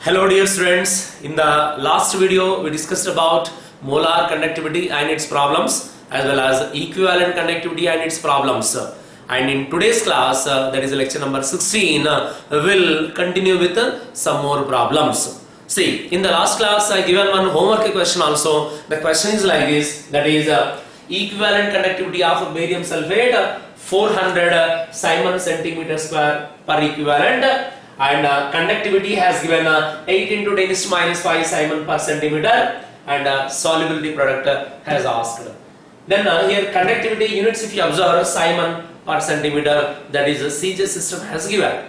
Hello dear students, in the last video we discussed about molar conductivity and its problems as well as equivalent conductivity and its problems, and in today's class that is lecture number 16 will continue with some more problems. See, in the last class I given one homework question also. The question is like this, that is equivalent conductivity of barium sulfate 400 Simon centimeter square per equivalent, and conductivity has given 8 into 10 to minus 5 Simon per centimeter, and solubility product has asked. Then here conductivity units, if you observe, Simon per centimeter, that is a CJ system has given.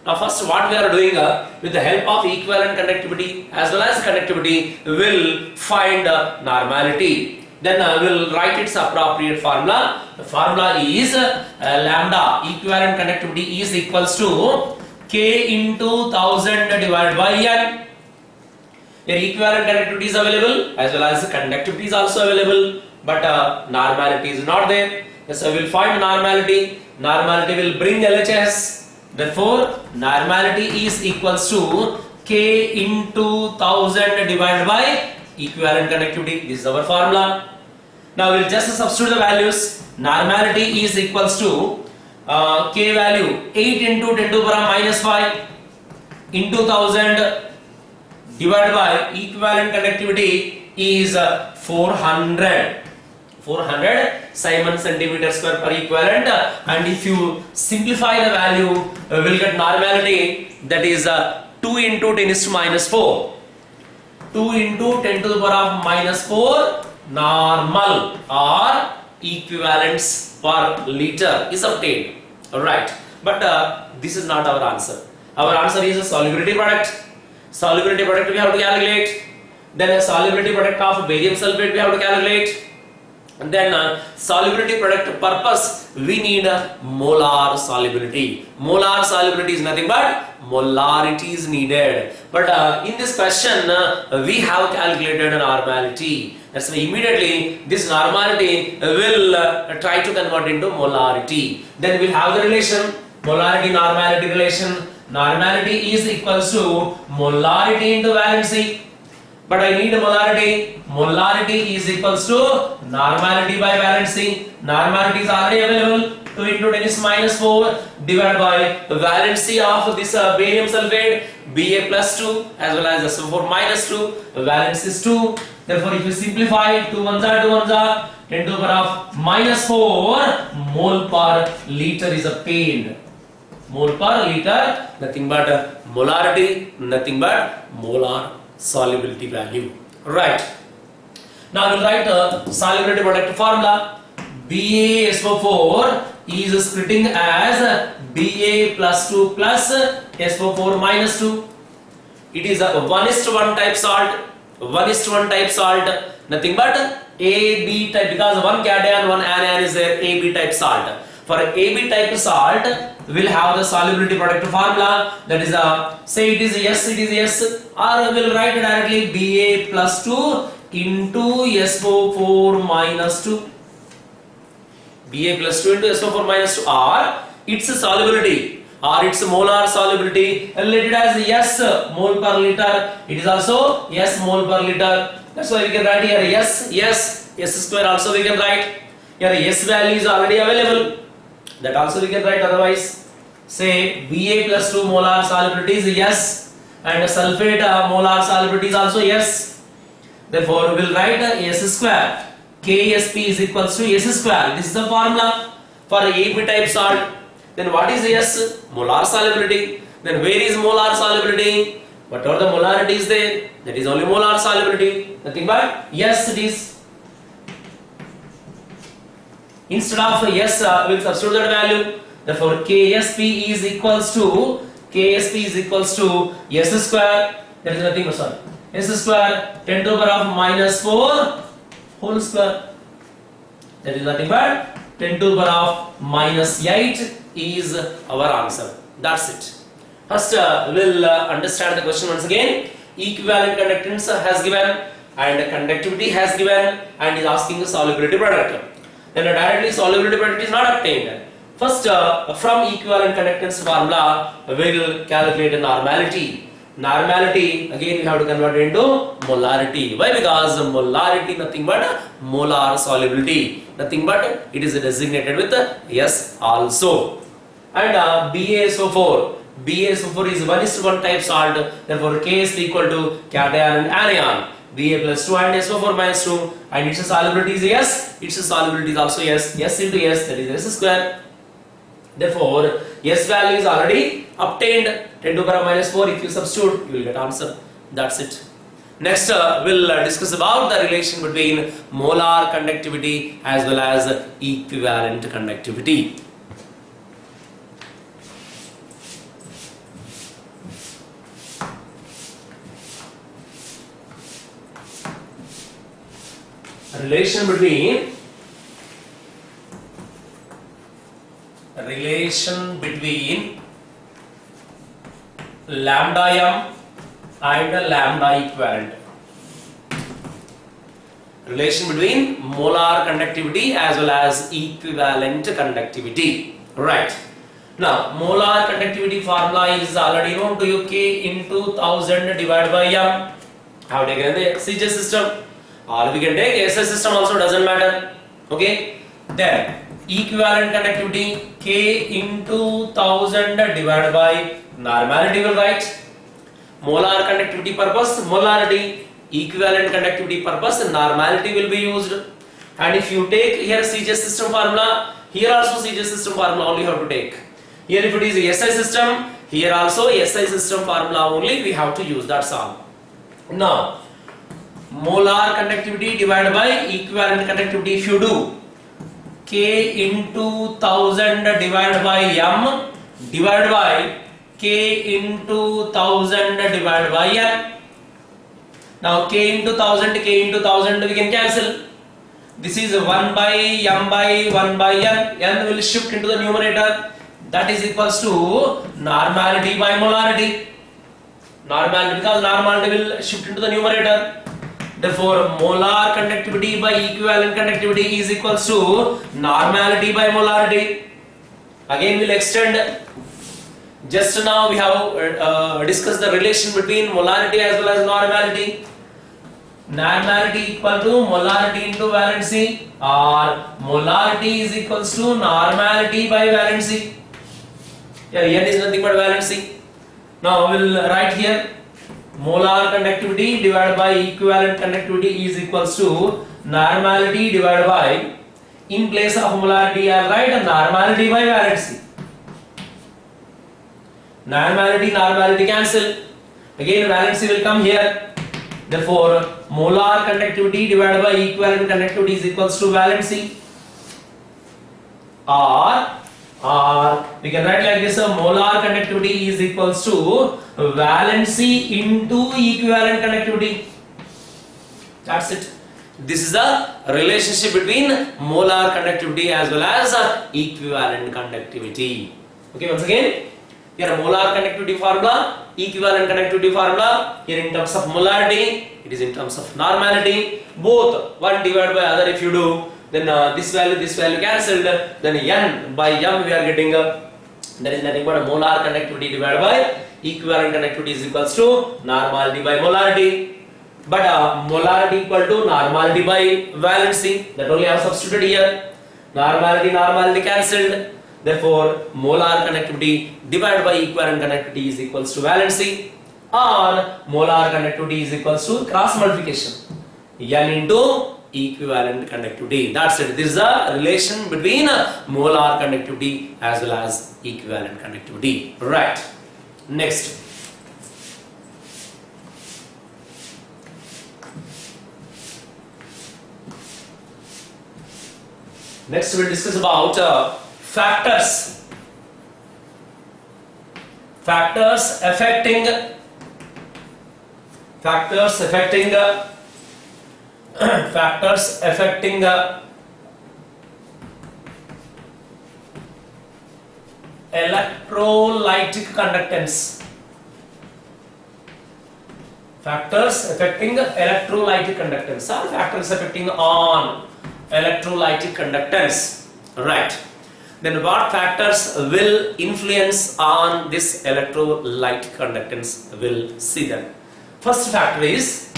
Now first what we are doing with the help of equivalent conductivity as well as conductivity, we will find normality. Then we will write its appropriate formula. The formula is lambda, equivalent conductivity is equals to K into 1000 divided by N. Here equivalent conductivity is available as well as conductivity is also available, but normality is not there. So we will find normality. Normality will bring LHS. Therefore normality is equals to K into 1000 divided by equivalent conductivity. This is our formula. Now we will just substitute the values. Normality is equals to K value 8 into 10 to the power minus 5 into 1000 divided by equivalent conductivity is 400 Simon centimeter square per equivalent, and if you simplify the value we will get normality, that is 2 into 10 to minus 4 2 into 10 to the power of minus 4 normal or equivalents per liter is obtained. Alright, but this is not our answer. Our answer is a solubility product. Solubility product we have to calculate. Then a solubility product of barium sulfate we have to calculate. And then solubility product purpose we need a molar solubility. Molar solubility is nothing but molarity is needed. But in this question we have calculated a normality. That's why immediately this normality will try to convert into molarity. Then we'll have the relation molarity normality relation. Normality is equals to molarity into valency. But I need molarity. Molarity is equals to normality by valency. Normality is already available. 2 into 10 is minus 4 divided by the valency of this barium sulfate Ba plus 2 as well as SO4 minus 2. The valence is 2. Therefore, if you simplify 2 ones are 2 ones are 10 to the power of minus 4 mole per liter is obtained. Mole per liter, nothing but molarity, nothing but molar solubility value. Right. Now we will write a solubility product formula. BaSO4 is splitting as Ba plus 2 plus SO4 minus 2. It is a 1:1 type salt. 1:1 type salt, nothing but AB type, because one cation, one anion is there, AB type salt. For AB type salt, we will have the solubility product formula, that is say it is yes, or we will write directly Ba plus 2 into SO4 minus 2. Ba plus 2 into SO4 minus 2, or its solubility or its molar solubility, let it as yes mole per liter. It is also yes mole per liter. That's why we can write here yes square also we can write. Here S value is already available. That also we can write. Otherwise, say Ba plus 2 molar solubility is yes, and sulfate molar solubility is also yes. Therefore, we will write S square. Ksp is equals to S square. This is the formula for AB type salt. Then what is S? Molar solubility. Then where is molar solubility? Whatever the molarity is there, that is only molar solubility. Nothing but yes it is. Instead of yes, we will substitute that value. Therefore, Ksp is equals to S square. There is nothing but sorry. S square 10 to the power of minus 4 whole square. That is nothing but 10 to the power of minus 8 is our answer. That's it. First we'll understand the question once again. Equivalent conductance has given and conductivity has given and is asking the solubility product. Then directly solubility product is not obtained. First from equivalent conductance formula we will calculate a normality. Normality, again we have to convert it into molarity. Why? Because molarity nothing but molar solubility. Nothing but it is designated with S also. And BaSO4. BaSO4 is 1:1 type salt. Therefore, K is equal to cation and anion. Ba plus 2 and SO4 minus 2. And its solubility is S. Its solubility is also S. S into S, that is S square. Therefore, S value is already obtained. 10 to the power minus 4. If you substitute, you will get answer. That's it. Next, we'll discuss about the relation between molar conductivity as well as equivalent conductivity. Relation between lambda m and lambda equivalent. Relation between molar conductivity as well as equivalent conductivity. Right. Now, molar conductivity formula is already known to you. K into 1000 divided by m. How to get the CJ system? Or we can take SI system also, doesn't matter. Okay. Then equivalent conductivity K into 1000 divided by normality will write. Molar conductivity purpose molarity, equivalent conductivity purpose normality will be used. And if you take here CJ system formula, here also CJ system formula only have to take. Here if it is SI system, here also SI system formula only we have to use, that's all. Now, molar conductivity divided by equivalent conductivity, if you do K into 1000 divided by m divided by K into 1000 divided by n. Now K into 1000 we can cancel. This is 1 by m by 1 by n. N will shift into the numerator. That is equals to normality by molarity. Normality, because normality will shift into the numerator. Therefore, molar conductivity by equivalent conductivity is equals to normality by molarity. Again, we'll extend. Just now we have discussed the relation between molarity as well as normality. Normality equal to molarity into valency, or molarity is equals to normality by valency. Here N is nothing but valency. Now we'll write here molar conductivity divided by equivalent conductivity is equals to normality divided by, in place of molarity I write normality by valency. Normality cancel. Again valency will come here. Therefore, molar conductivity divided by equivalent conductivity is equals to valency. Or we can write like this: molar conductivity is equals to valency into equivalent conductivity. That's it. This is the relationship between molar conductivity as well as equivalent conductivity. Okay, once again, here molar conductivity formula, equivalent conductivity formula. Here in terms of molarity, it is in terms of normality. Both one divided by other if you do, then this value cancelled. Then n by m we are getting that is nothing but molar conductivity divided by equivalent conductivity is equals to normality by molarity. But molarity equal to normality by valency. That only I have substituted here. Normality cancelled. Therefore, molar conductivity divided by equivalent conductivity is equals to valency, or molar conductivity is equals to cross multiplication n into equivalent conductivity. That's it. This is the relation between molar conductivity as well as equivalent conductivity. Right. Next. Next we'll discuss about factors affecting electrolytic conductance. Factors affecting electrolytic conductance, or factors affecting on electrolytic conductance. Right. Then what factors will influence on this electrolyte conductance? We'll see them. First factor is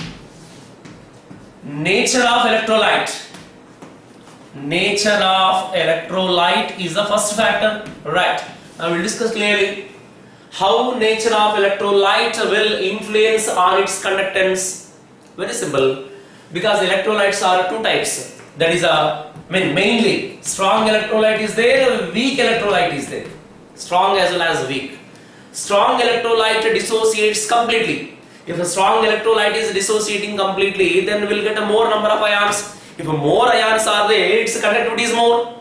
nature of electrolyte. Nature of electrolyte is the first factor, right? Now we'll discuss clearly how nature of electrolyte will influence on its conductance. Very simple, because electrolytes are two types. That is mainly strong electrolyte is there, weak electrolyte is there. Strong as well as weak. Strong electrolyte dissociates completely. If a strong electrolyte is dissociating completely, then we'll get a more number of ions. If more ions are there, its conductivity is more.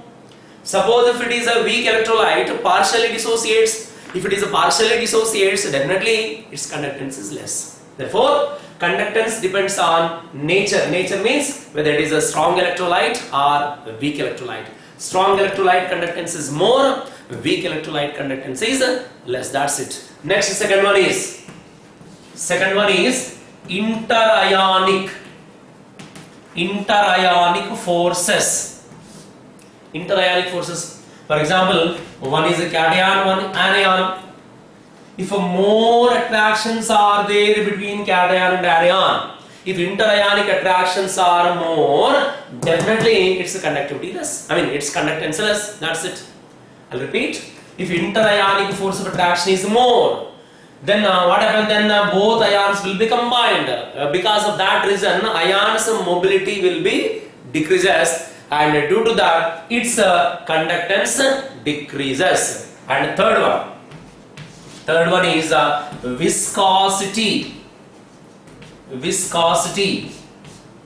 Suppose if it is a weak electrolyte, partially dissociates. If it is a partially dissociates, definitely its conductance is less. Therefore, conductance depends on nature. Nature means whether it is a strong electrolyte or a weak electrolyte. Strong electrolyte conductance is more, weak electrolyte conductance is less. That's it. Next, second one is interionic forces. Interionic forces. For example, one is a cation, one anion. If more attractions are there between cation and anion, if interionic attractions are more, definitely its conductivity less. Its conductance less. That's it. I'll repeat. If interionic force of attraction is more, then what happens? Then both ions will be combined. Because of that reason, ions mobility will be decreases, and due to that, its conductance decreases. And third one is viscosity.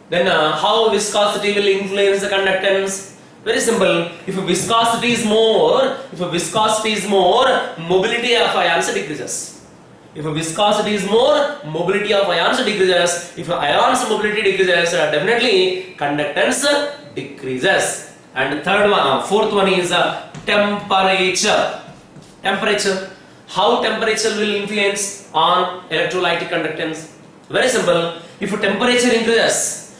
Then how viscosity will influence the conductance? Very simple. If viscosity is more, mobility of ions decreases. If viscosity is more, mobility of ions decreases. If ions mobility decreases, definitely conductance decreases. And fourth one is temperature. How temperature will influence on electrolytic conductance? Very simple. If temperature increases,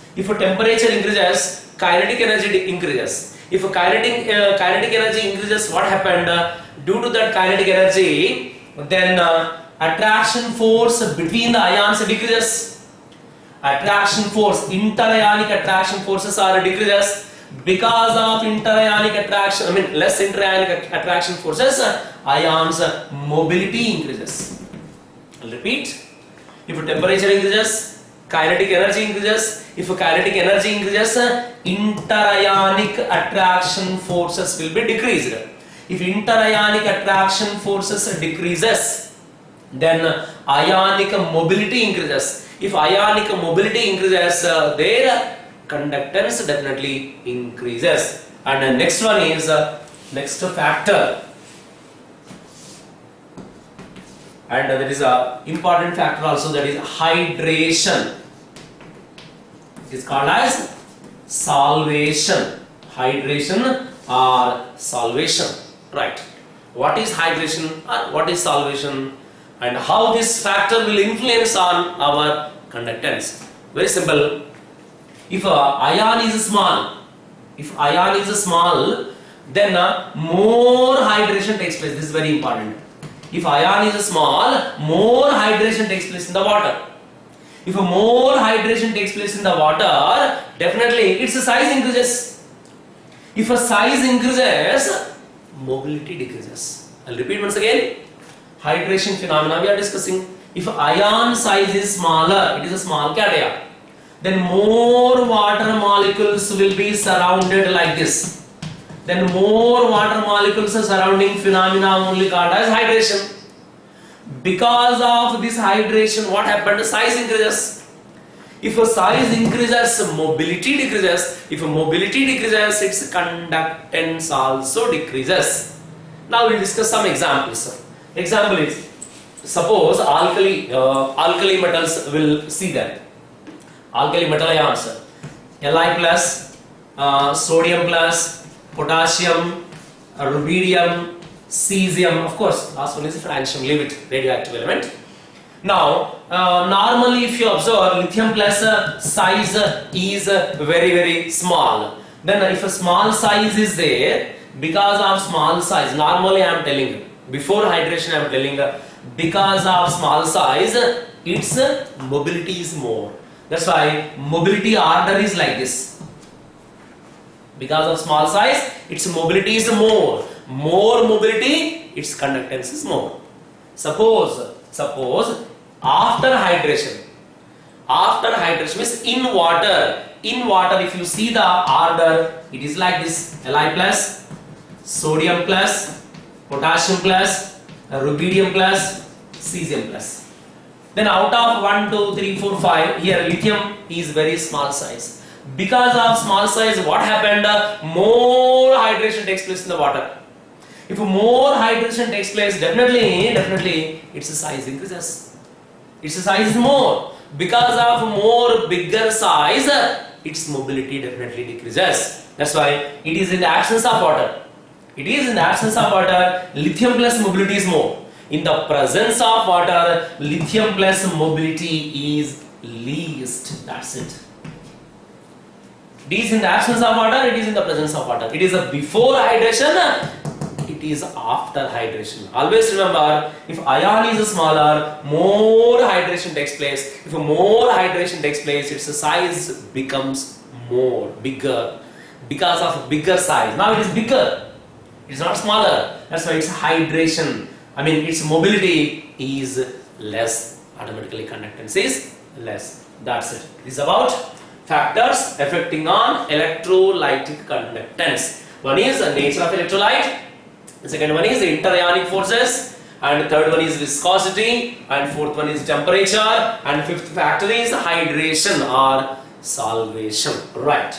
kinetic energy increases. If kinetic energy increases, what happened? Due to that kinetic energy, then attraction force between the ions decreases. Attraction force, interionic attraction forces are decreases. Because of interionic attraction, less interionic attraction forces, ions mobility increases. I'll repeat. If temperature increases, kinetic energy increases. If kinetic energy increases, interionic attraction forces will be decreased. If interionic attraction forces decreases, then ionic mobility increases. If ionic mobility increases, their conductance definitely increases. And the next one is next factor, and there is a important factor also, that is hydration. It is called as solvation. Hydration or solvation, right? What is hydration or what is solvation, and how this factor will influence on our conductance? Very simple. If ion is small, then more hydration takes place. This is very important. If ion is small, more hydration takes place in the water. If more hydration takes place in the water, definitely its size increases. If a size increases, mobility decreases. I'll repeat once again. Hydration phenomena we are discussing. If ion size is smaller, it is a small cation, then more water molecules will be surrounded like this. Then more water molecules are surrounding phenomena only called as hydration. Because of this hydration, what happened? Size increases. If a size increases, mobility decreases. If mobility decreases, its conductance also decreases. Now we will discuss some examples. Example is, suppose alkali metals, will see that. Alkali metal ions, Li plus, sodium plus, potassium, rubidium, cesium, of course, last one is francium, leave it, radioactive element. Now, normally if you observe, lithium plus size is very small. Then if a small size is there, because of small size. Normally I am telling, before hydration I am telling, because of small size its mobility is more. That's why mobility order is like this. Because of small size its mobility is more. More mobility, its conductance is more. Suppose after hydration means in water if you see the order, it is like this: Li plus, sodium plus, potassium plus, rubidium plus, cesium plus. Then out of 1, 2, 3, 4, 5, here lithium is very small size. Because of small size, what happened? More hydration takes place in the water. If more hydration takes place, definitely its size increases. Its size is more. Because of more bigger size, its mobility definitely decreases. That's why it is in the absence of water. Lithium plus mobility is more. In the presence of water, lithium plus mobility is least. That's it. It is in the absence of water, it is in the presence of water. It is a before hydration, it is after hydration. Always remember, if ion is smaller, more hydration takes place. If more hydration takes place, its size becomes bigger. Because of bigger size. Now it is bigger. It is not smaller. That's why its hydration, its mobility is less. Automatically conductance is less. That's it. It is about factors affecting on electrolytic conductance. One is the nature of electrolyte. The second one is the interionic forces, and the third one is viscosity, and fourth one is temperature, and fifth factor is hydration or solvation. Right.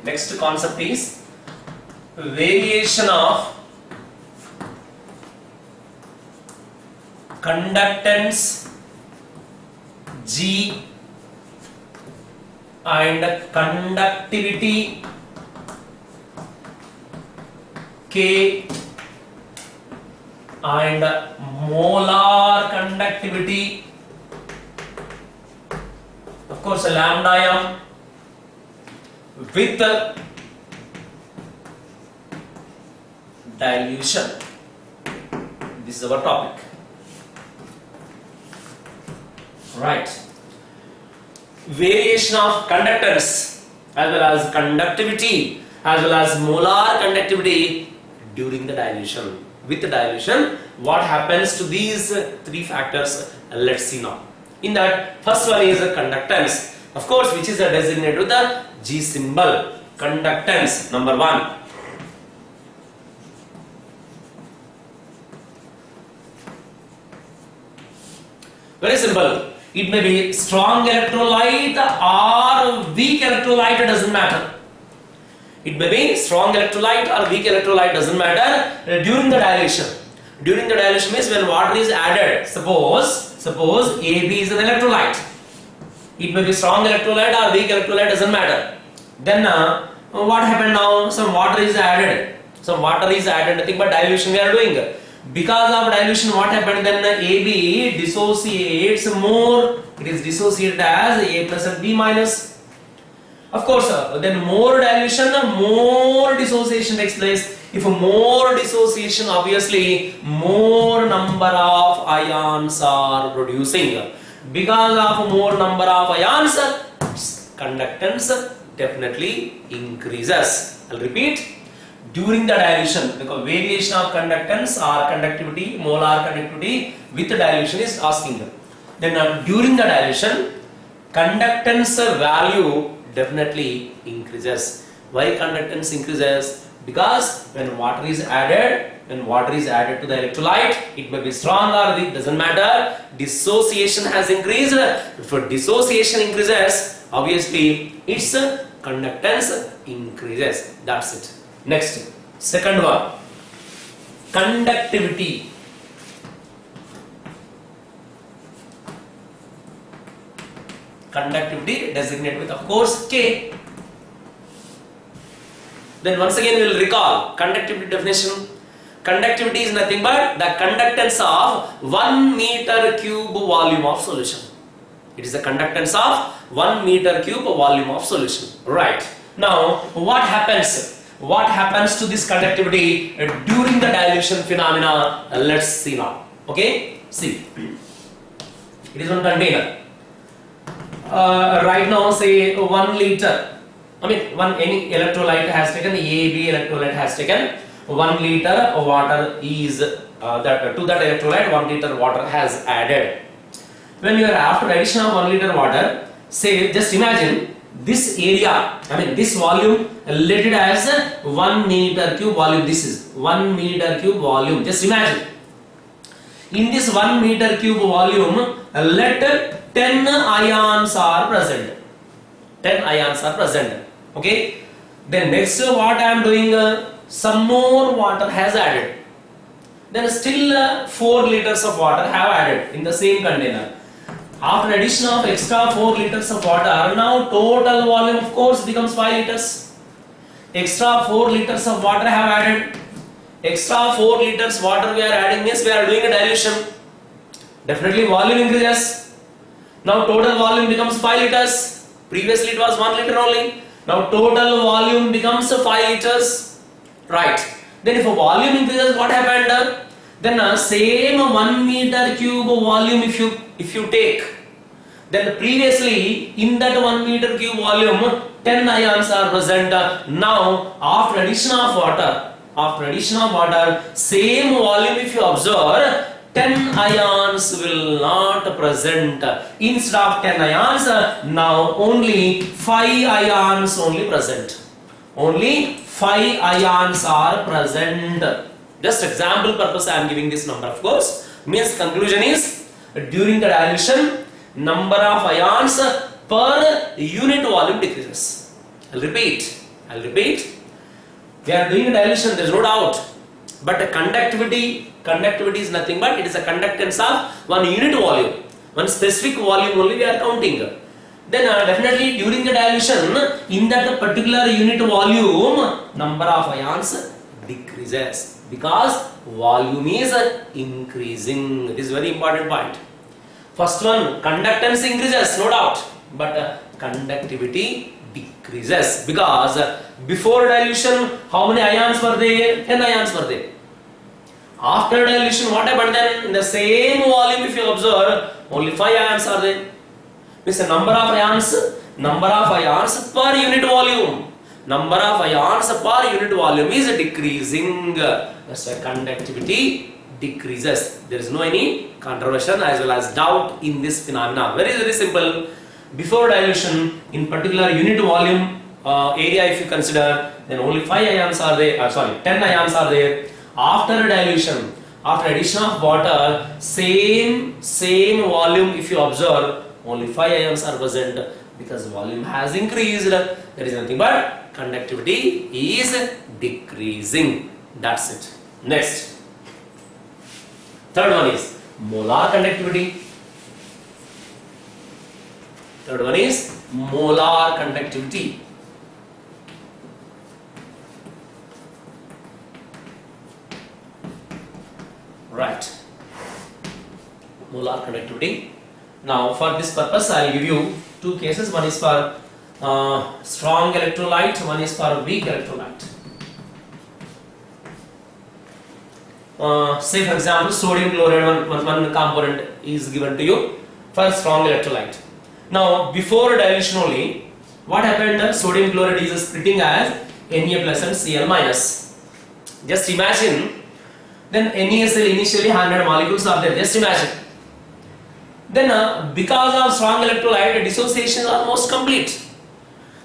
Next concept is variation of conductance G and conductivity K and molar conductivity, of course lambda m, with dilution. This is our topic. Right. Variation of conductance as well as conductivity as well as molar conductivity during the dilution. With the dilution, what happens to these three factors? Let's see now. In that, first one is conductance, of course, which is designated with the G symbol. Conductance number 1. Very simple. It may be strong electrolyte or weak electrolyte, doesn't matter. It may be strong electrolyte or weak electrolyte, doesn't matter. During the dilution. During the dilution means when water is added. Suppose AB is an electrolyte. It may be strong electrolyte or weak electrolyte, doesn't matter. Then what happened now? Some water is added. Nothing but dilution we are doing. Because of dilution, what happened then? AB dissociates more. It is dissociated as A plus and B minus. Of course, then more dilution, more dissociation takes place. If more dissociation, obviously more number of ions are producing. Because of more number of ions, conductance definitely increases. I'll repeat. During the dilution, because variation of conductance or conductivity, molar conductivity with dilution is asking. Then during the dilution, conductance value definitely increases. Why conductance increases? Because when water is added to the electrolyte, it may be strong or weak, doesn't matter. Dissociation has increased. If dissociation increases, obviously its conductance increases. That's it. Next, second one, conductivity. Conductivity designated with, of course, K. Then once again we will recall conductivity definition. Conductivity is nothing but the conductance of 1 meter cube volume of solution. It is the conductance of 1 meter cube volume of solution. Right. Now what happens? What happens to this conductivity during the dilution phenomena? Let's see now. Okay. See. It is one container. Right now, say 1 liter. I mean, any electrolyte has taken, AB electrolyte has taken 1 liter water is to that electrolyte 1 liter water has added. When you are after addition of 1 liter water, say just imagine this area, I mean this volume, let it as 1 meter cube volume. This is 1 meter cube volume. Just imagine. In this 1 meter cube volume, let 10 ions are present. 10 ions are present. Okay. Then next what I am doing, some more water has added. Then still 4 liters of water have added in the same container. After addition of extra 4 liters of water, now total volume of course becomes 5 liters. Extra 4 liters of water have added. Extra 4 liters water we are adding means we are doing a dilution. Definitely volume increases. Now total volume becomes 5 liters. Previously it was 1 liter only. Now total volume becomes 5 liters. Right. Then if a volume increases, what happened? Then same 1 meter cube volume if you take, then previously in that 1 meter cube volume 10 ions are present. Now after addition of water, same volume if you observe, 10 ions will not present. Instead of 10 ions, now only 5 ions only present. Only 5 ions are present. Just example purpose I am giving this number, of course. Means conclusion is, during the dilution, number of ions per unit volume decreases. I'll repeat. We are doing a dilution, there is no doubt. But conductivity is nothing but it is a conductance of 1 unit volume. One specific volume only we are counting. Then definitely during the dilution, in that particular unit volume, number of ions decreases because volume is increasing. It is very important point. First one, conductance increases, no doubt, but conductivity decreases because before dilution, how many ions were there? 10 ions were there. After dilution, what happened then? In the same volume, if you observe, only 5 ions are there. Means the number of ions per unit volume. Number of ions per unit volume is decreasing. That's why conductivity decreases. There is no any controversy as well as doubt in this phenomena. Very simple. Before dilution, in particular unit volume area, if you consider, then only 5 ions are there. 10 ions are there. After dilution, after addition of water, same volume if you observe, only 5 ions are present because volume has increased. There is nothing but conductivity is decreasing. That's it. Next, third one is molar conductivity. Third one is molar conductivity. Right. Molar conductivity. Now for this purpose I will give you two cases. One is for strong electrolyte, one is for weak electrolyte. Say for example sodium chloride, one component is given to you for strong electrolyte. Now before dilution only, what happened? Sodium chloride is splitting as Na plus and Cl minus. Just imagine, then NaCl initially 100 molecules are there. Just imagine. Then because of strong electrolyte, dissociation is almost complete.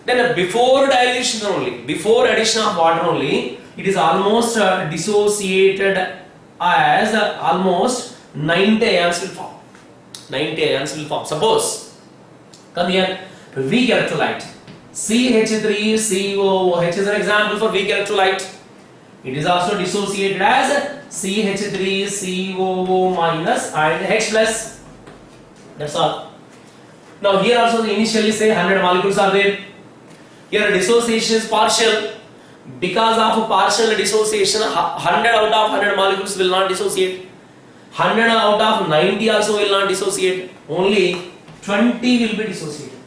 Then before dilution only, before addition of water only, it is almost dissociated as almost 90 ions will form. 90 ions will form. Suppose, come here, weak electrolyte, CH3COOH is an example for weak electrolyte. It is also dissociated as CH3COO minus and H plus. That's all. Now here also initially say 100 molecules are there. Here dissociation is partial. Because of partial dissociation, 100 out of 100 molecules will not dissociate. 100 out of 90 also will not dissociate. Only 20 will be dissociated.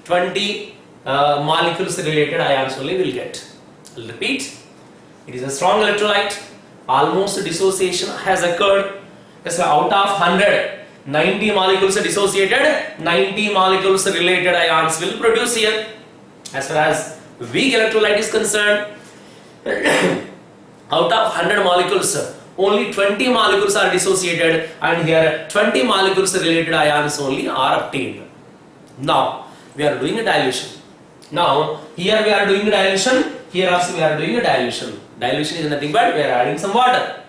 20 molecules related ions only will get. I'll repeat. It is a strong electrolyte. Almost dissociation has occurred. So out of 100, 90 molecules dissociated, 90 molecules related ions will produce here. As far as weak electrolyte is concerned, out of 100 molecules, only 20 molecules are dissociated, and here 20 molecules related ions only are obtained. Now we are doing a dilution. Now here we are doing a dilution. Here also we are doing a dilution. Dilution is nothing but we are adding some water.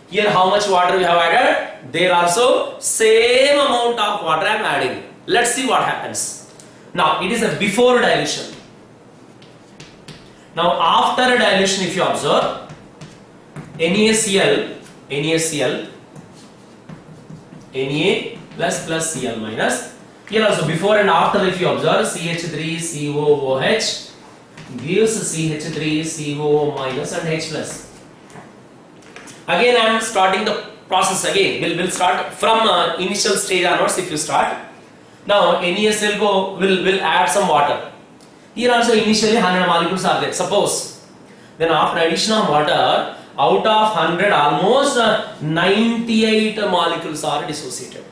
Here how much water we have added? There also same amount of water I am adding. Let's see what happens. Now it is a before dilution. Now after dilution, if you observe, NaCl, Na plus Cl minus. Here also before and after, if you observe, CH3COOH gives CH3COO minus and H plus. Again I am starting the process again. We'll start from initial stage onwards. If you start now, NaCl will add some water. Here also initially 100 molecules are there. Suppose then after addition of water, out of 100 almost 98 molecules are dissociated.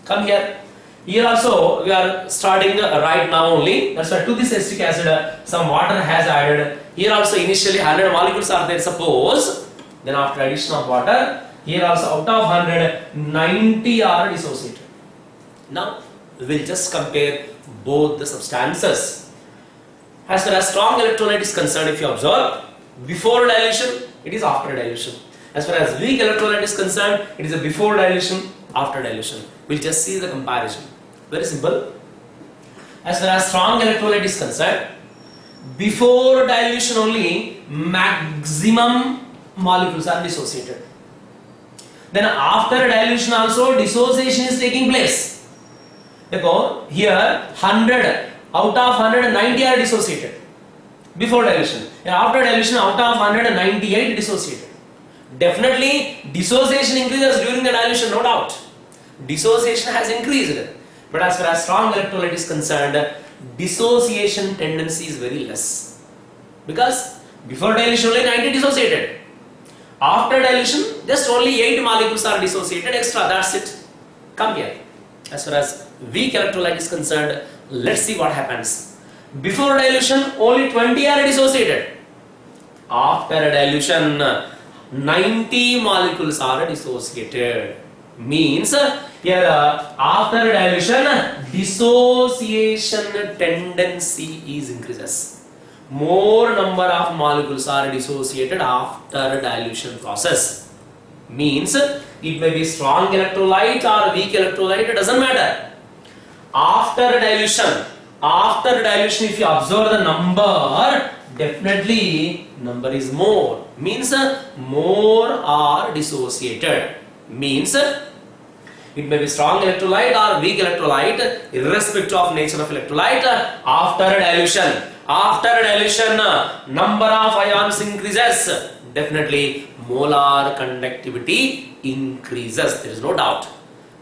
Come here. Here also we are starting right now only. That's why to this acetic acid some water has added. Here also initially 100 molecules are there. Suppose then after addition of water, here also out of 100 90 are dissociated. Now we will just compare both the substances. As far as strong electrolyte is concerned, if you observe, before dilution, it is after dilution. As far as weak electrolyte is concerned, it is a before dilution, after dilution. We'll just see the comparison. Very simple. As far as strong electrolyte is concerned, before dilution only maximum molecules are dissociated. Then after dilution also dissociation is taking place. Because here 100 out of 190 are dissociated before dilution, and after dilution out of 198 dissociated. Definitely dissociation increases during the dilution, no doubt. Dissociation has increased, but as far as strong electrolyte is concerned, dissociation tendency is very less, because before dilution only 90 dissociated. After dilution just only 8 molecules are dissociated extra, that's it. Come here. As far as weak electrolyte is concerned, let's see what happens. Before dilution only 20 are dissociated. After dilution 90 molecules are dissociated. Means here after dilution dissociation tendency is increases. More number of molecules are dissociated after dilution process. Means it may be strong electrolyte or weak electrolyte, it doesn't matter. After dilution if you observe the number, definitely number is more. Means more are dissociated. Means it may be strong electrolyte or weak electrolyte, irrespective of nature of electrolyte. After dilution number of ions increases, definitely molar conductivity increases, there is no doubt.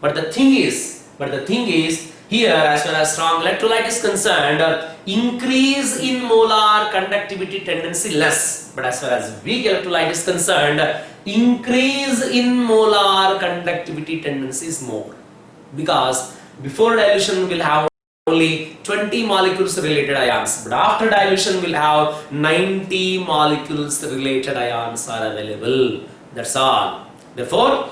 But the thing is here, as far as strong electrolyte is concerned, increase in molar conductivity tendency less. But as far as weak electrolyte is concerned, increase in molar conductivity tendency is more. Because before dilution will have only 20 molecules related ions, but after dilution will have 90 molecules related ions are available. That's all. Therefore,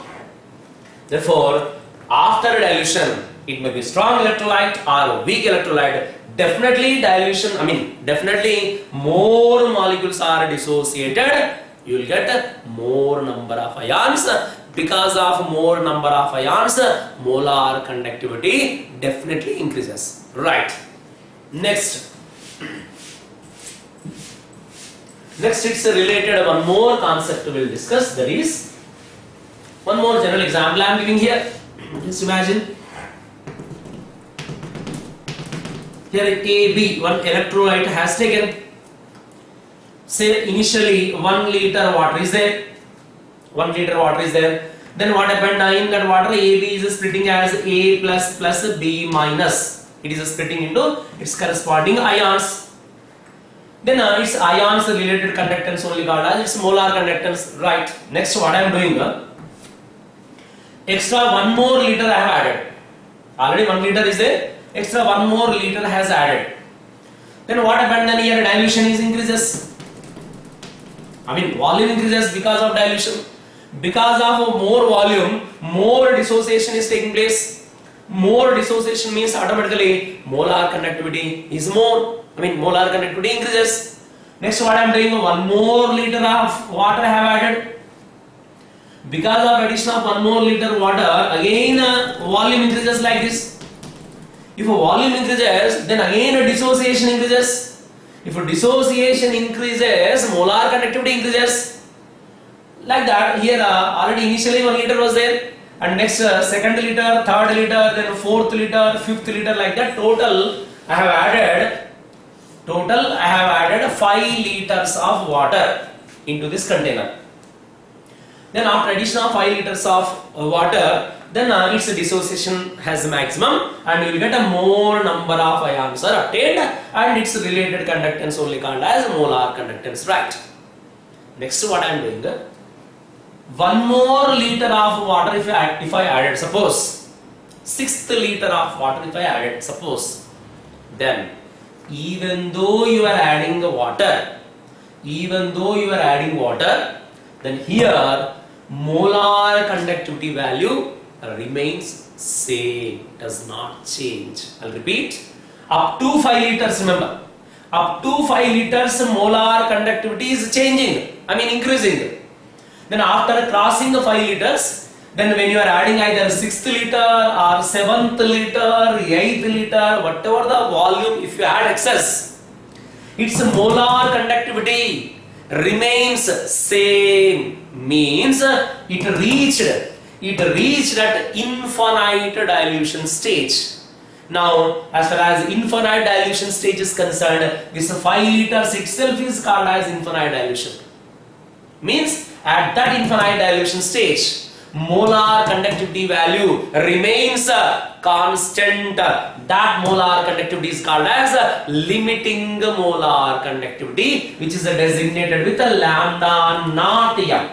after dilution, it may be strong electrolyte or weak electrolyte. Definitely definitely more molecules are dissociated. You will get more number of ions. Because of more number of ions, molar conductivity definitely increases. Right. Next it's related one more concept we will discuss. That is one more general example I am giving here. Just imagine here AB, one electrolyte has taken, say initially 1 liter water is there, 1 liter water is there. Then what happened in that water? AB is splitting as A plus B minus. It is splitting into its corresponding ions. Then its ions related conductance only called as its molar conductance. Right. Next, what I am doing? Extra 1 more liter I have added. Already 1 liter is there. Extra 1 more liter has added. Then what happened? Then here dilution is increases. I mean volume increases because of dilution. Because of more volume, more dissociation is taking place. More dissociation means automatically molar conductivity is more. I mean molar conductivity increases. Next, what I am doing? 1 more liter of water I have added. Because of addition of 1 more liter water, again volume increases like this. If a volume increases, then again a dissociation increases. If a dissociation increases, molar conductivity increases. Like that, here already initially 1 liter was there, and next second liter, third liter, then fourth liter, fifth liter, like that. Total I have added 5 liters of water into this container. Then after addition of 5 liters of water, then its dissociation has maximum, and you will get a more number of ions are obtained, and its related conductance only called as molar conductance. Right. Next, what I am doing? 1 more liter of water if I added, suppose 6th liter of water if I added, suppose, then even though you are adding the water, then here molar conductivity value remains same, does not change. I'll repeat, up to 5 liters, remember, up to 5 liters molar conductivity is changing, I mean increasing. Then after crossing the 5 liters, then when you are adding either 6th liter or 7th liter, 8th liter, whatever the volume, if you add excess, its molar conductivity remains same, means it reached at infinite dilution stage. Now, as far as infinite dilution stage is concerned, this 5 liters itself is called as infinite dilution. Means at that infinite dilution stage, molar conductivity value remains constant. That molar conductivity is called as limiting molar conductivity, which is designated with a lambda naught m.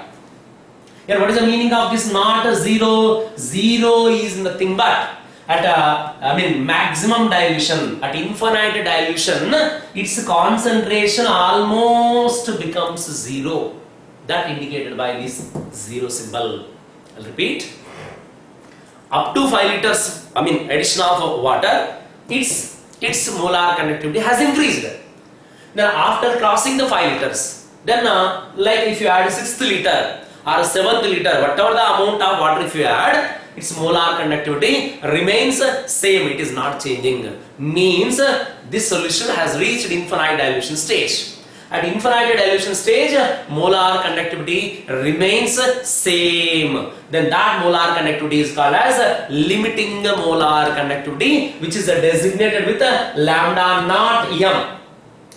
Here, what is the meaning of this naught? 0? 0 is nothing but at maximum dilution, at infinite dilution, its concentration almost becomes 0. That indicated by this 0 symbol. I'll repeat. Up to 5 liters, addition of water, its molar conductivity has increased. Then after crossing the 5 liters, then like if you add 6th liter or 7th liter, whatever the amount of water if you add, its molar conductivity remains same, it is not changing. Means this solution has reached infinite dilution stage. At infinite dilution stage, molar conductivity remains same. Then that molar conductivity is called as limiting molar conductivity, which is designated with lambda naught m.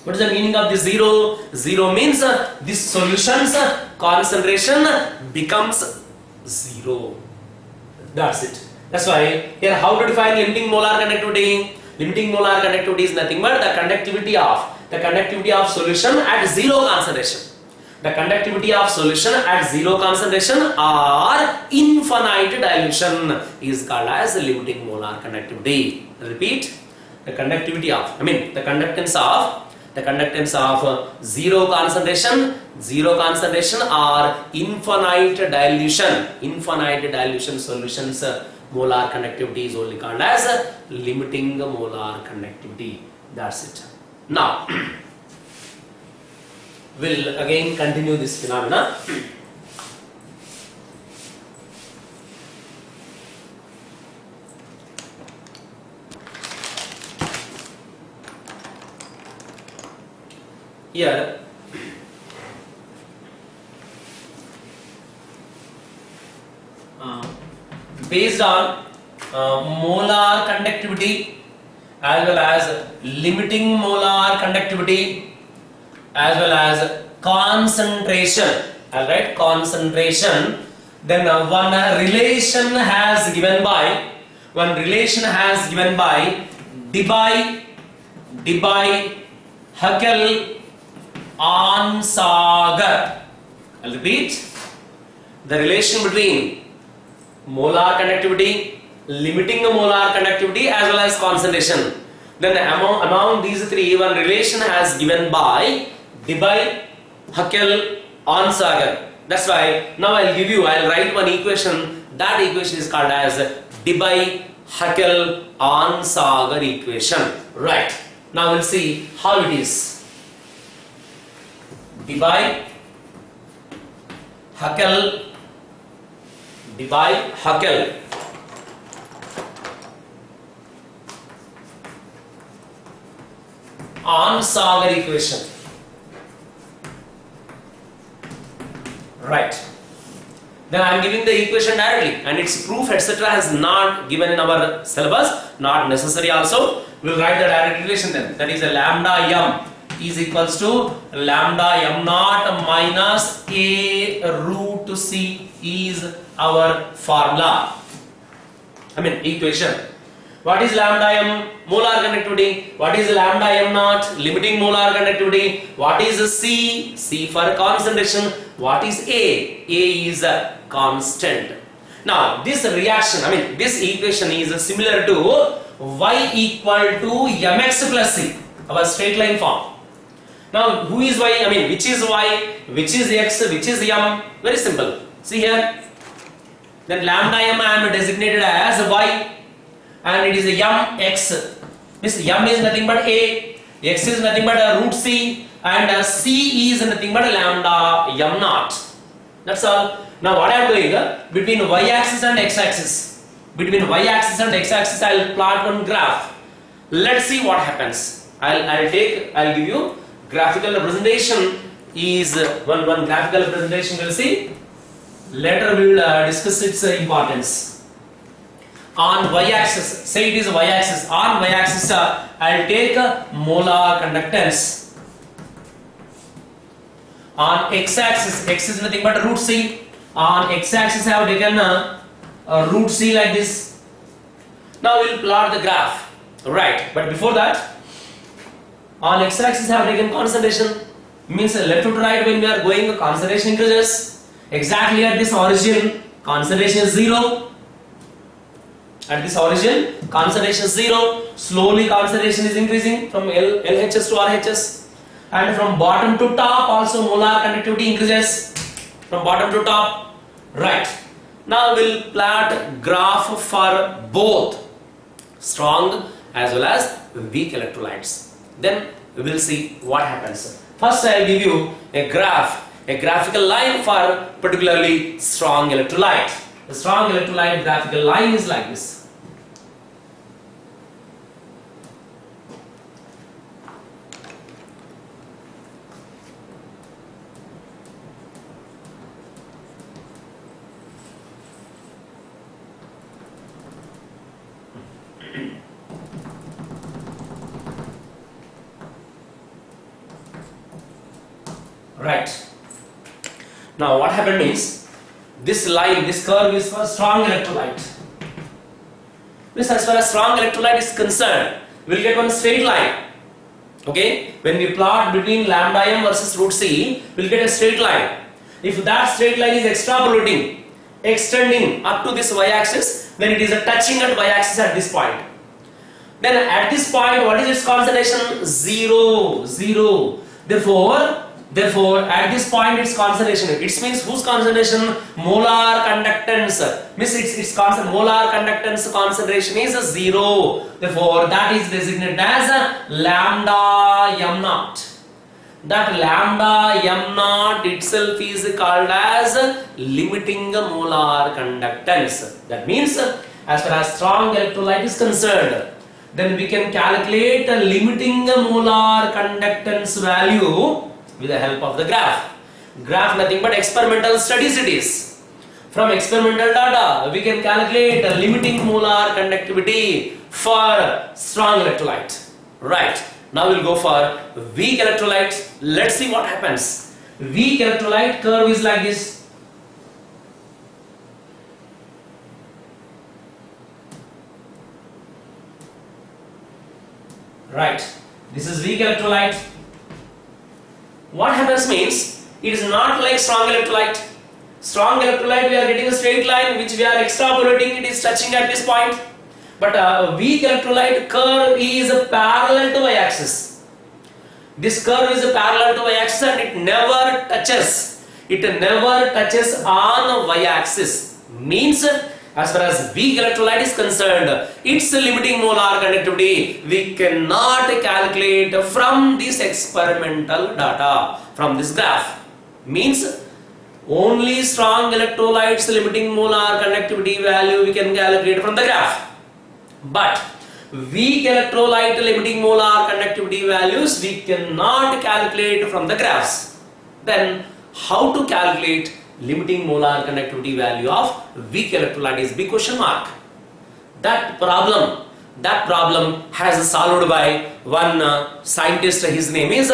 What is the meaning of this 0? 0 means this solution's concentration becomes 0. That's it. That's why here how to define limiting molar conductivity? Limiting molar conductivity is nothing but the conductivity of solution at 0 concentration. The conductivity of solution at 0 concentration or infinite dilution is called as limiting molar conductivity. Repeat, the conductivity of, the conductance of 0 concentration or infinite dilution solutions, molar conductivity is only called as limiting molar conductivity. That's it. Now, we'll again continue this phenomena. Here, based on molar conductivity as well as limiting molar conductivity, as well as concentration. All right, concentration. Then one relation has given by Debye, Huckel, Onsager. I'll repeat. The relation between molar conductivity, limiting the molar conductivity, as well as concentration. Then among these three, one relation has given by Debye, Huckel, Onsager. That's why now I'll write one equation. That equation is called as Debye, Huckel, Onsager equation. Right. Now we'll see how it is. Debye, Huckel, Onsager equation. Right. Then I am giving the equation directly, and its proof etc. has not given in our syllabus, not necessary also. We will write the direct equation then. That is a lambda m is equals to lambda m naught minus a root c is our formula. Equation. What is lambda m? Molar conductivity. What is lambda m naught? Limiting molar conductivity. What is c? C for concentration. What is a? A is a constant. Now this reaction, this equation is similar to y equal to mx plus c, our straight line form. Now who is y? Which is y? Which is x? Which is m? Very simple. See here. Then lambda m I am designated as y, and it is a m x. This m is nothing but a, x is nothing but a root c, and c is nothing but a lambda m naught. That's all. Now what I am doing, between y axis and x axis, I will plot one graph. Let's see what happens. I'll give you graphical representation. Is one graphical representation we'll see. Later we will discuss its importance. On y axis, say it is y axis. On y axis, I'll take molar conductance. On x axis, x is nothing but root c. On x axis, I have taken a root c like this. Now we will plot the graph. Right, but before that, on x axis, I have taken concentration. Means left to right, when we are going, concentration increases. Exactly at this origin, concentration is 0. At this origin, concentration is 0. Slowly concentration is increasing from LHS to RHS. And from bottom to top also molar conductivity increases. From bottom to top. Right. Now we'll plot graph for both strong as well as weak electrolytes. Then we will see what happens. First I will give you a graphical line for particularly strong electrolyte. The strong electrolyte graphical line is like this. Right. Now what happened is, this line, this curve is for strong electrolyte. This, as far as strong electrolyte is concerned, we will get one straight line. Okay, when we plot between lambda m versus root c, we will get a straight line. If that straight line is extrapolating, extending up to this y-axis, then it is a touching at y-axis at this point. Then at this point, what is its concentration? 0, 0. Therefore, at this point its concentration, it means whose concentration? Molar conductance. Means its molar conductance concentration is 0. Therefore, that is designated as lambda m naught. That lambda m naught itself is called as limiting molar conductance. That means, as far as strong electrolyte is concerned, then we can calculate a limiting molar conductance value with the help of the graph. Graph nothing but experimental studies it is. From experimental data, we can calculate a limiting molar conductivity for strong electrolyte. Right. Now we'll go for weak electrolyte. Let's see what happens. Weak electrolyte curve is like this. Right. This is weak electrolyte. What happens means it is not like strong electrolyte. Strong electrolyte, we are getting a straight line which we are extrapolating, it is touching at this point. But weak electrolyte curve is parallel to y-axis. This curve is parallel to y-axis and it never touches. It never touches on y-axis. Means as far as weak electrolyte is concerned, its limiting molar conductivity we cannot calculate from this experimental data, from this graph. Means only strong electrolytes limiting molar conductivity value we can calculate from the graph. But weak electrolyte limiting molar conductivity values we cannot calculate from the graphs. Then how to calculate limiting molar conductivity value of weak electrolyte is big question mark. That problem has solved by one scientist. His name is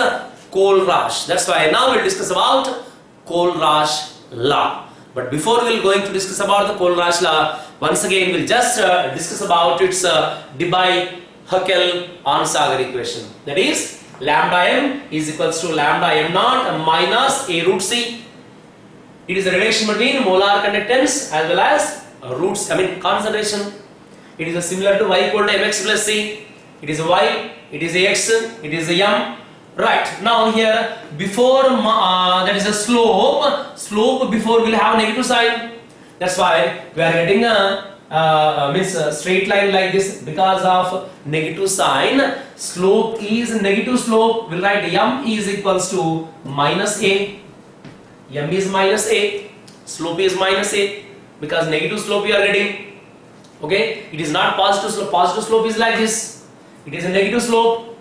Kohlraasch. That's why now we'll discuss about Kohlraasch law. But before we're going to discuss about the Kohlraasch law, once again we'll just discuss about its Debye-Huckel-Onsager equation. That is lambda m is equals to lambda m naught minus a root c. It is a relation between molar conductance as well as concentration. It is similar to y equal to mx plus c. It is y, it is x, it is m. Right. Now here before that is a slope before will have negative sign. That's why we are getting a straight line like this because of negative sign. Slope is negative slope. We'll write m is equals to minus a. M is minus a, slope is minus a, because negative slope you are getting. Okay, it is not positive slope. Positive slope is like this. It is a negative slope.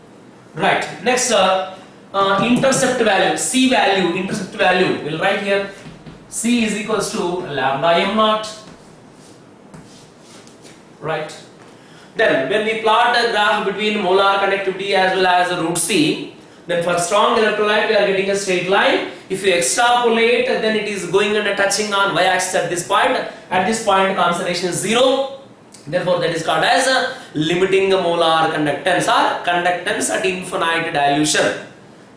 Right. Next, intercept value, C value, intercept value. We'll write here. C is equals to lambda m naught. Right. Then when we plot the graph between molar conductivity as well as root C, then for strong electrolyte we are getting a straight line. If you extrapolate, then it is going and touching on y-axis at this point. At this point concentration is 0. Therefore that is called as limiting molar conductance or conductance at infinite dilution.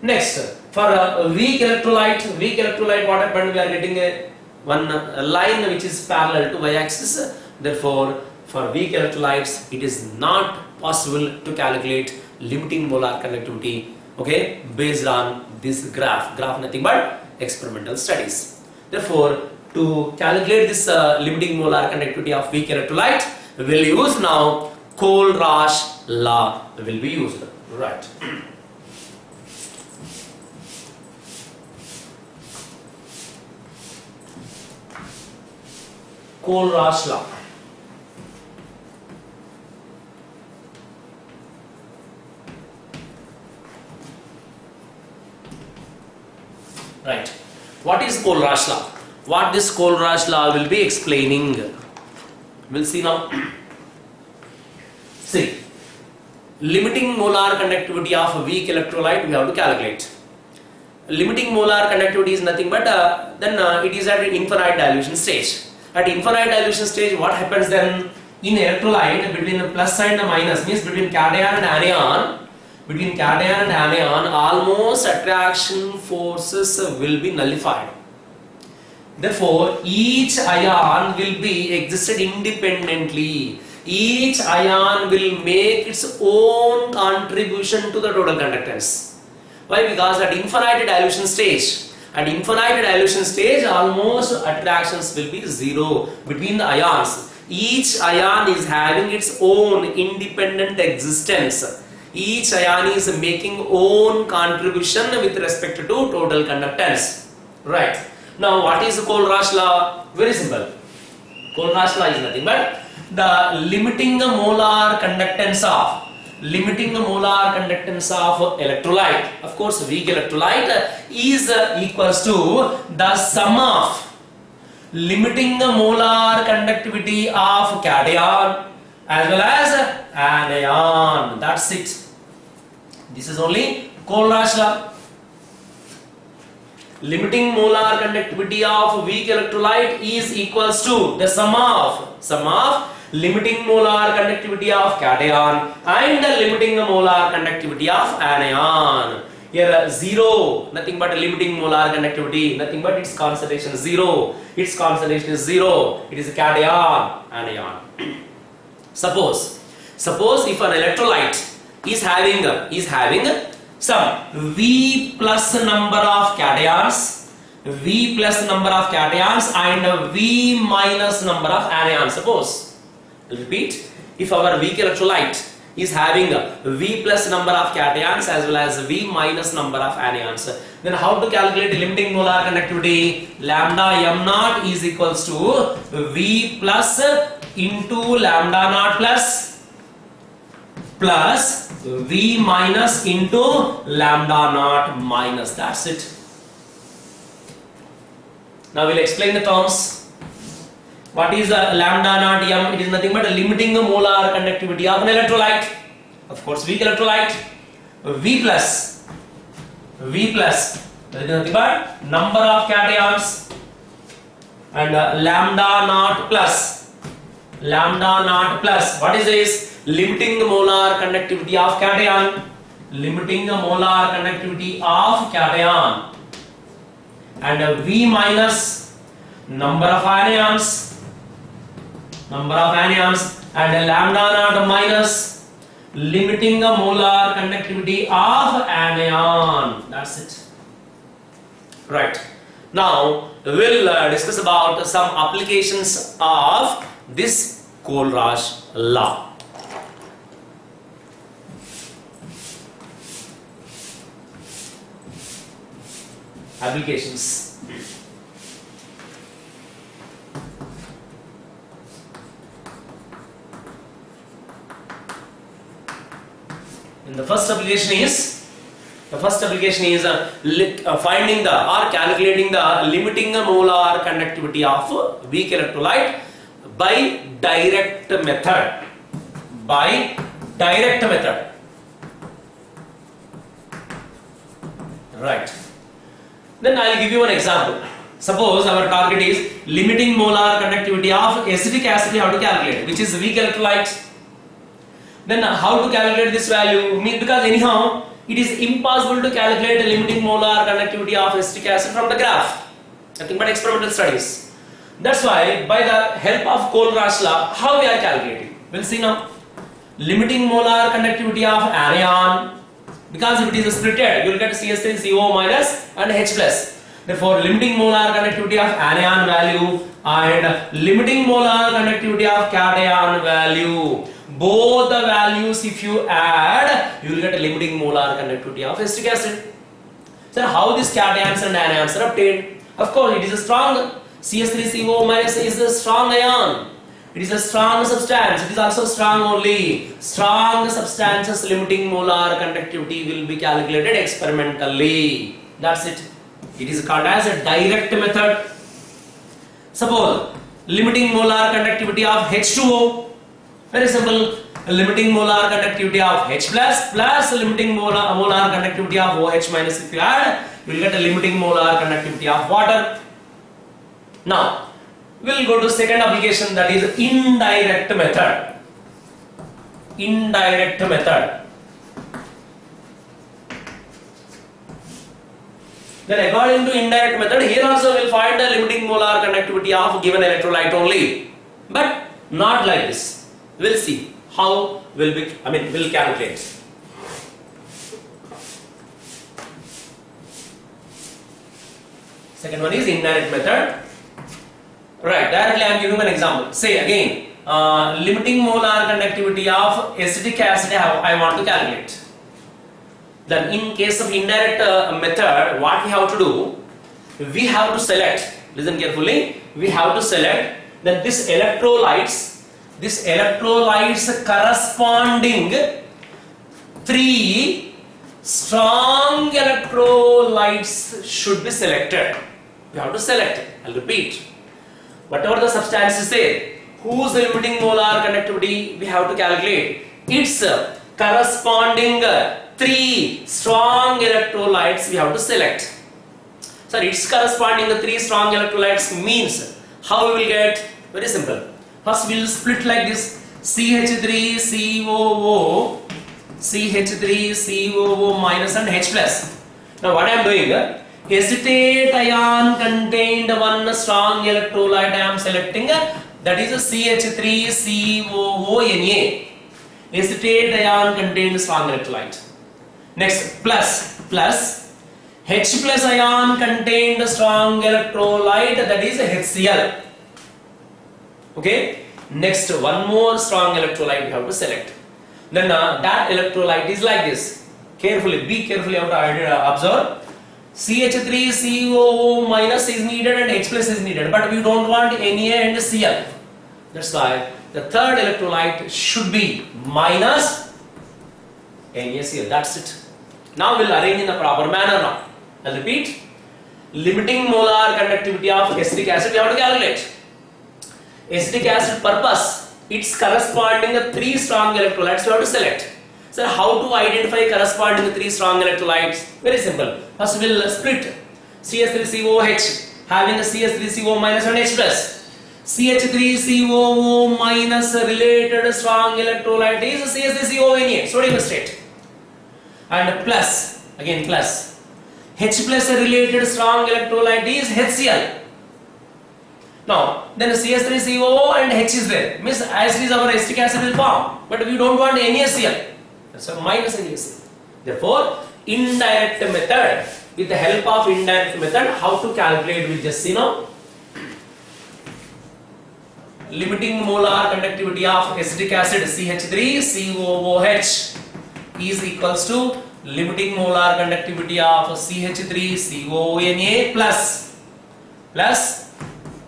Next, for weak electrolyte what happened? We are getting one line which is parallel to y-axis. Therefore for weak electrolytes it is not possible to calculate limiting molar conductivity, okay, based on this graph nothing but experimental studies. Therefore to calculate this limiting molar conductivity of weak electrolyte we will use now Kohlraasch law will be used. Right. Kohlraasch law. Right. What is Kohlraasch law? What this Kohlraasch law will be explaining? We'll see now. See, limiting molar conductivity of a weak electrolyte we have to calculate. Limiting molar conductivity is nothing but it is at an infinite dilution stage. At infinite dilution stage, what happens then in electrolyte between the plus and the minus, means between cation and anion? Between cation and anion, almost attraction forces will be nullified. Therefore, each ion will be existed independently. Each ion will make its own contribution to the total conductance. Why? Because at infinite dilution stage, almost attractions will be zero between the ions. Each ion is having its own independent existence. Each ion is making own contribution with respect to total conductance. Right. Now what is the Kohlraasch law? Very simple. Kohlraasch law is nothing but the limiting molar conductance of electrolyte, of course weak electrolyte, is equals to the sum of limiting the molar conductivity of cation as well as anion. That's it. This is only Kohlraasch law. Limiting molar conductivity of weak electrolyte is equals to the sum of limiting molar conductivity of cation and the limiting molar conductivity of anion. Here 0, nothing but limiting molar conductivity, nothing but its concentration 0. Its concentration is 0. It is a cation, anion. Suppose if an electrolyte is having some V plus number of cations and V minus number of anions. Suppose, I'll repeat, if our weak electrolyte is having V plus number of cations as well as V minus number of anions, then how to calculate the limiting molar conductivity? Lambda m naught is equals to V plus into lambda naught plus V minus into lambda naught minus. That's it. Now we'll explain the terms. What is lambda naught m? It is nothing but limiting the molar conductivity of an electrolyte. Of course, weak electrolyte. V plus. That is nothing but number of cations, and lambda naught plus. What is this? Limiting the molar conductivity of cation. And V minus number of anions, and lambda naught minus limiting the molar conductivity of anion. That's it. Right. Now we'll discuss about some applications of this Kohlraasch law. Applications. And the first application is finding or calculating the limiting molar conductivity of weak electrolyte by direct method. Right. Then I will give you an example. Suppose our target is limiting molar conductivity of acetic acid. How to calculate, which is weak electrolyte. Then how to calculate this value? Because anyhow it is impossible to calculate the limiting molar conductivity of acetic acid from the graph. Nothing but experimental studies. That's why by the help of Kohlraasch law, how we are calculating? We'll see now. Limiting molar conductivity of anion. Because if it is splitted, you will get CH3CO minus and H plus. Therefore, limiting molar conductivity of anion value and limiting molar conductivity of cation value. Both the values, if you add, you will get a limiting molar conductivity of acetic acid. So, how these cations and anions are obtained? Of course, it is a strong CH3CO minus is a strong ion. It is a strong substance. It is also strong only. Strong substances limiting molar conductivity will be calculated experimentally. That's it. It is called as a direct method. Suppose limiting molar conductivity of H2O. Very simple. Limiting molar conductivity of H plus limiting molar conductivity of OH minus. If you add, you will get a limiting molar conductivity of water. Now, we will go to second application, that is indirect method. Then according to indirect method, here also we will find the limiting molar conductivity of given electrolyte only, but not like this. We will see how we'll calculate. Second one is indirect method. Right, directly I am giving an example. Say again, limiting molar conductivity of acetic acid I want to calculate. Then in case of indirect method, what we have to do? We have to select, listen carefully, we have to select that this electrolytes corresponding 3 strong electrolytes should be selected. We have to select it. I'll repeat. Whatever the substance is there, whose limiting molar conductivity we have to calculate? Its corresponding three strong electrolytes we have to select. So its corresponding three strong electrolytes means how we will get? Very simple. First we will split like this: CH3COO, CH3COO minus and H plus. Now what I am doing? Acetate ion contained one strong electrolyte I am selecting, that is CH3COO-Na. Acetate ion contained strong electrolyte. Next plus H plus ion contained strong electrolyte, that is HCl. Okay. Next one more strong electrolyte we have to select. Then that electrolyte is like this. Carefully, be carefully, you have to observe. CH3COO minus is needed and H plus is needed, but we don't want Na and Cl. That's why the third electrolyte should be minus NaCl. That's it. Now we'll arrange in the proper manner now. I'll repeat. Limiting molar conductivity of acetic acid we have to calculate. Acetic acid purpose, its corresponding three strong electrolytes we have to select. So how to identify corresponding three strong electrolytes? Very simple. First we will split CH3COOH having a CH3CO minus and H plus. CH3COO minus related strong electrolyte is CH3COO-Na, sodium acetate. And plus, again plus, H plus related strong electrolyte is HCl. Now, then CH3COO and H is there. Means as it is our acetic acid will form, but we don't want NaCl. That's a minus NaCl. Therefore, indirect method, with the help of indirect method, how to calculate, we'll just see now. Limiting molar conductivity of acetic acid CH3COOH is equals to limiting molar conductivity of CH3COO-Na plus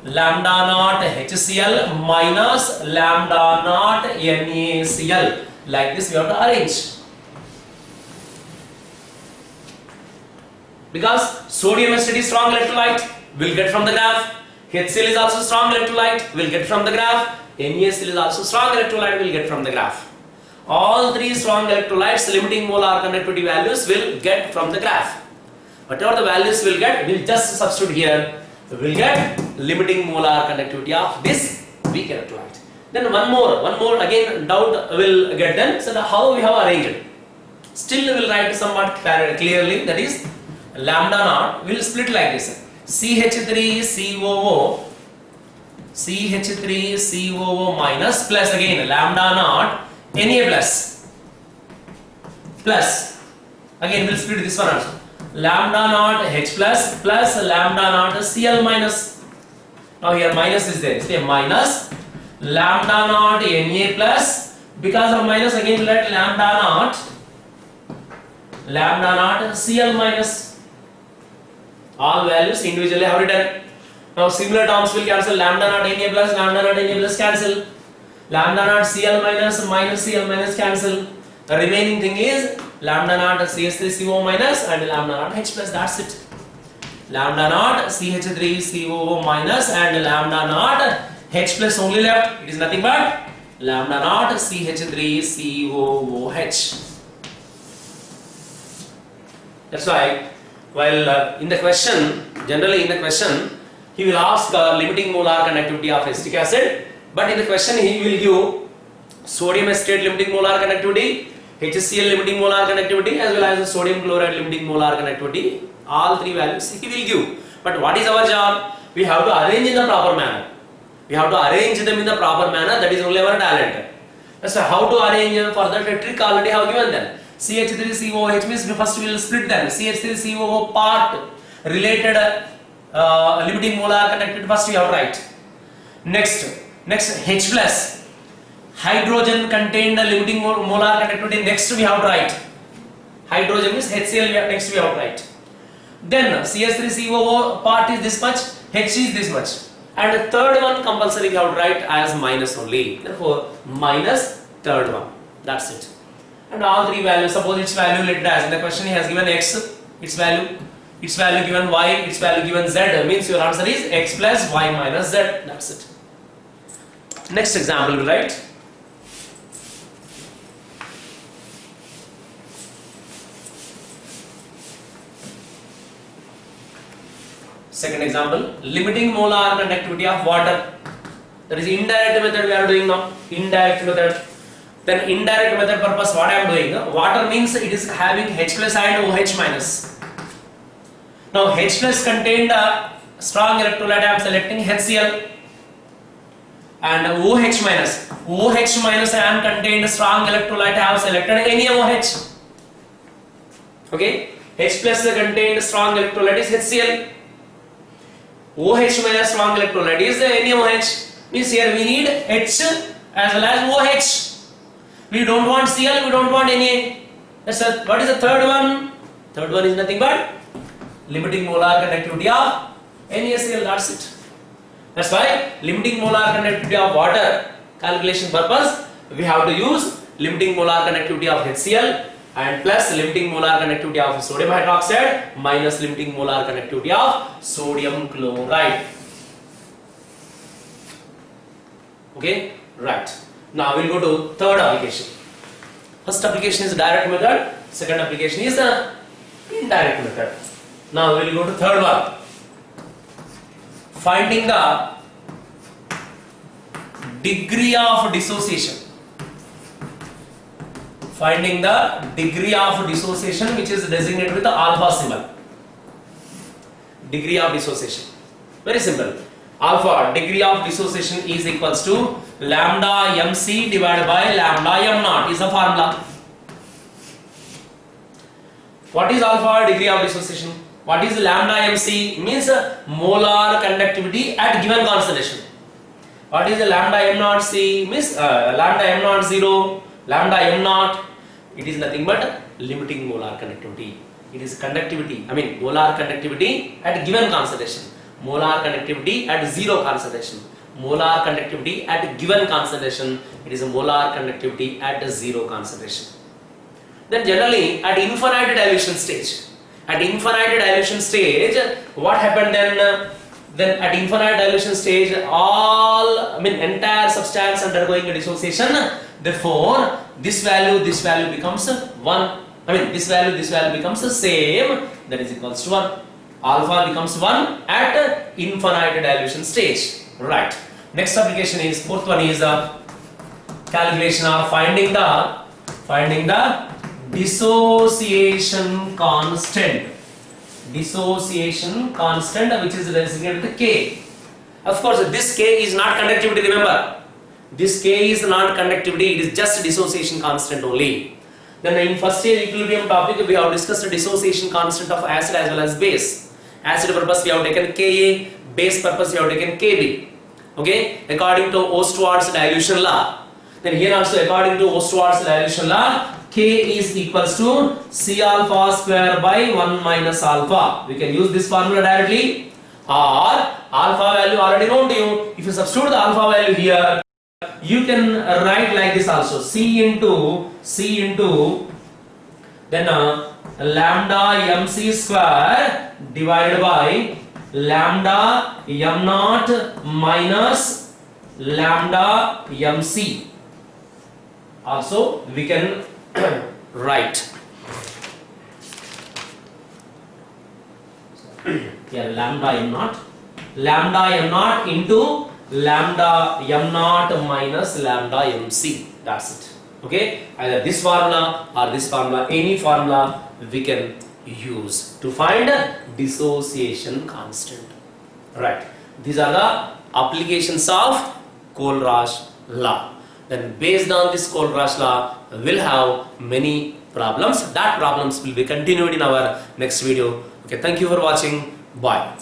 lambda naught HCl minus lambda naught NaCl. Like this we have to arrange. Because sodium acetate is strong electrolyte, we'll get from the graph. HCl is also strong electrolyte, we'll get from the graph. NaCl is also strong electrolyte, we'll get from the graph. All three strong electrolytes limiting molar conductivity values will get from the graph. Whatever the values we'll get, we'll just substitute here. We'll get limiting molar conductivity of this weak electrolyte. Then one more again doubt will get done. So how we have arranged? Still we will write somewhat clearly, that is lambda naught will split like this: CH3COO minus plus again lambda naught Na plus again we'll split this one also, lambda naught H plus lambda naught Cl minus. Now here minus is there, say minus lambda naught Na plus, because of minus again we'll write lambda naught Cl minus. All values individually have written. Now similar terms will cancel, lambda naught Na plus cancel, lambda naught Cl minus Cl minus cancel. The remaining thing is lambda naught CH3COO minus and lambda naught H plus. That's it. Lambda naught CH3COO minus and lambda naught H plus only left. It is nothing but lambda naught CH3COOH. That's why while in the question, generally in the question, he will ask limiting molar conductivity of acetic acid, but in the question he will give sodium acetate limiting molar conductivity, HCl limiting molar conductivity, as well as the sodium chloride limiting molar conductivity. All three values he will give. But what is our job? We have to arrange in the proper manner. We have to arrange them in the proper manner. That is only our talent. So how to arrange? For that trick already have given them. CH3COOH means first we will split them. CH3COO part related limiting molar conductivity first we have to write. Next H plus hydrogen contained limiting molar conductivity next we have to write. Hydrogen means HCl next we have to write. Then CH3COO part is this much, H is this much, and the third one compulsory we have to write as minus only. Therefore minus third one. That's it. And all three values, suppose its value let it as in the question he has given x, its value given y, its value given z, means your answer is x plus y minus z. That's it. Next example we write. Second example, limiting molar conductivity of water. That is indirect method we are doing now. Indirect method. Then indirect method purpose what I am doing? Water means it is having H plus and OH minus. Now H plus contained strong electrolyte I am selecting HCl. And OH minus. OH minus I am contained strong electrolyte I have selected NaOH. Okay. H plus contained strong electrolyte is HCl. OH minus strong electrolyte is NaOH. Means here we need H as well as OH. We don't want Cl, we don't want Na. What is the third one? Third one is nothing but limiting molar conductivity of NaCl. That's it. That's why limiting molar conductivity of water calculation purpose we have to use limiting molar conductivity of HCl and plus limiting molar conductivity of sodium hydroxide minus limiting molar conductivity of sodium chloride. Okay, right. Now we'll go to third application. First application is direct method, second application is the indirect method. Now we'll go to third one. Finding the degree of dissociation. Finding the degree of dissociation which is designated with the alpha symbol. Degree of dissociation. Very simple. Alpha, degree of dissociation is equals to lambda mc divided by lambda m naught is the formula. What is alpha, degree of dissociation? What is lambda mc? Means molar conductivity at given concentration. What is the lambda m naught c? Means lambda m naught 0, lambda m naught. It is nothing but limiting molar conductivity. It is conductivity, molar conductivity at given concentration. Molar conductivity at 0 concentration. Molar conductivity at given concentration. It is a molar conductivity at 0 concentration. Then generally at infinite dilution stage. At infinite dilution stage, what happened then? Then at infinite dilution stage, entire substance undergoing a dissociation. Therefore, this value becomes 1. This value becomes the same. That is equals to 1. Alpha becomes 1 at infinite dilution stage. Right. Next application is fourth one is the calculation of finding the dissociation constant. Dissociation constant which is designated with K. Of course, this K is not conductivity. Remember, this K is not conductivity. It is just dissociation constant only. Then in first stage equilibrium topic we have discussed the dissociation constant of acid as well as base. Acid purpose we have taken Ka, base purpose we have taken Kb. Okay, according to Ostert's dilution law. Then here also according to Ostert's dilution law, K is equals to C alpha square by 1 minus alpha. We can use this formula directly, or alpha value already known to you. If you substitute the alpha value here, you can write like this also. C into then lambda mc square divided by lambda m naught minus lambda mc. Also we can write here lambda m naught into lambda m naught minus lambda mc. That's it. Okay, either this formula or this formula, any formula we can use to find dissociation constant. Right. These are the applications of Kohlrausch law. Then based on this Kohlrausch law, we'll have many problems. That problems will be continued in our next video. Okay, thank you for watching. Bye.